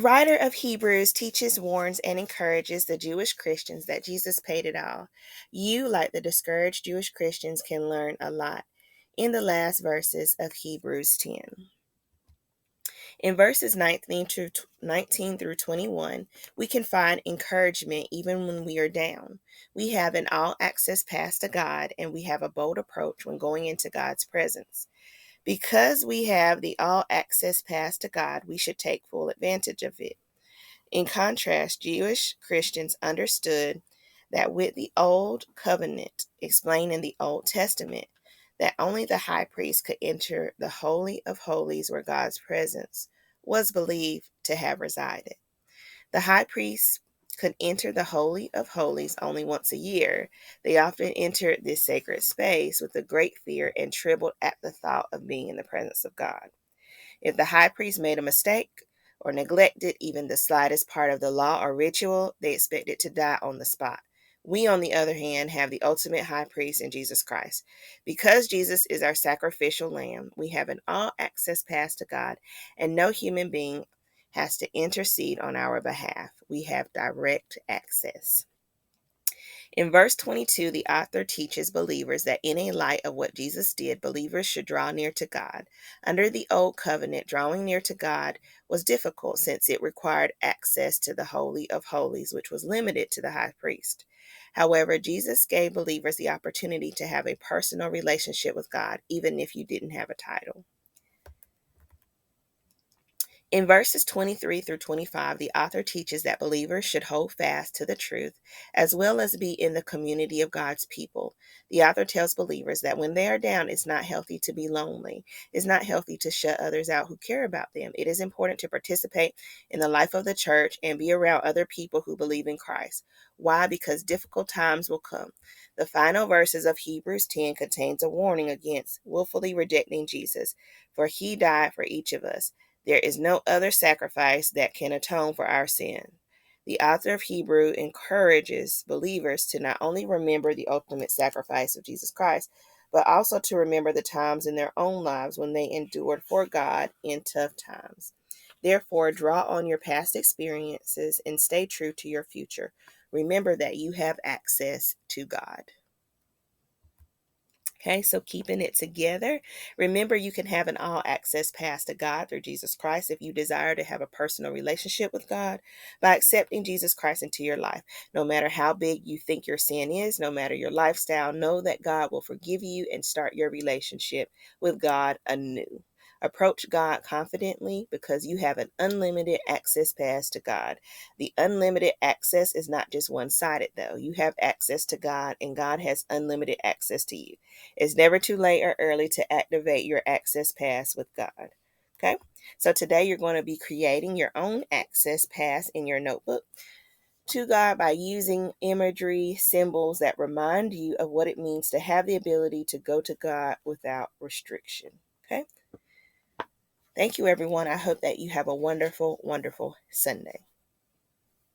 The writer of Hebrews teaches, warns, and encourages the Jewish Christians that Jesus paid it all. You, like the discouraged Jewish Christians, can learn a lot in the last verses of Hebrews 10. In verses 19 through 21, we can find encouragement even when we are down. We have an all access pass to God, and we have a bold approach when going into God's presence. Because we have the all access pass to God, we should take full advantage of it. In contrast, Jewish Christians understood that with the Old Covenant explained in the Old Testament, that only the high priest could enter the Holy of Holies where God's presence was believed to have resided. The high priest could enter the Holy of Holies only once a year. They often entered this sacred space with a great fear and trembled at the thought of being in the presence of God. If the high priest made a mistake or neglected even the slightest part of the law or ritual, they expected to die on the spot. We, on the other hand, have the ultimate high priest in Jesus Christ. Because Jesus is our sacrificial lamb, we have an all access pass to God, and no human being has to intercede on our behalf. We have direct access. In verse 22, the author teaches believers that in a light of what Jesus did, believers should draw near to God. Under the old covenant, drawing near to God was difficult since it required access to the Holy of Holies, which was limited to the high priest. However, Jesus gave believers the opportunity to have a personal relationship with God, even if you didn't have a title. In verses 23 through 25, the author teaches that believers should hold fast to the truth as well as be in the community of God's people. The author tells believers that when they are down, it's not healthy to be lonely. It's not healthy to shut others out who care about them. It is important to participate in the life of the church and be around other people who believe in Christ. Why? Because difficult times will come. The final verses of Hebrews 10 contains a warning against willfully rejecting Jesus, for he died for each of us. There is no other sacrifice that can atone for our sin. The author of Hebrew encourages believers to not only remember the ultimate sacrifice of Jesus Christ, but also to remember the times in their own lives when they endured for God in tough times. Therefore, draw on your past experiences and stay true to your future. Remember that you have access to God. Okay, so keeping it together. Remember, you can have an all access pass to God through Jesus Christ if you desire to have a personal relationship with God by accepting Jesus Christ into your life. No matter how big you think your sin is, no matter your lifestyle, know that God will forgive you and start your relationship with God anew. Approach God confidently because you have an unlimited access pass to God. The unlimited access is not just one sided, though. You have access to God, and God has unlimited access to you. It's never too late or early to activate your access pass with God. Okay, so today you're going to be creating your own access pass in your notebook to God by using imagery, symbols that remind you of what it means to have the ability to go to God without restriction. Okay, thank you, everyone. I hope that you have a wonderful, wonderful Sunday.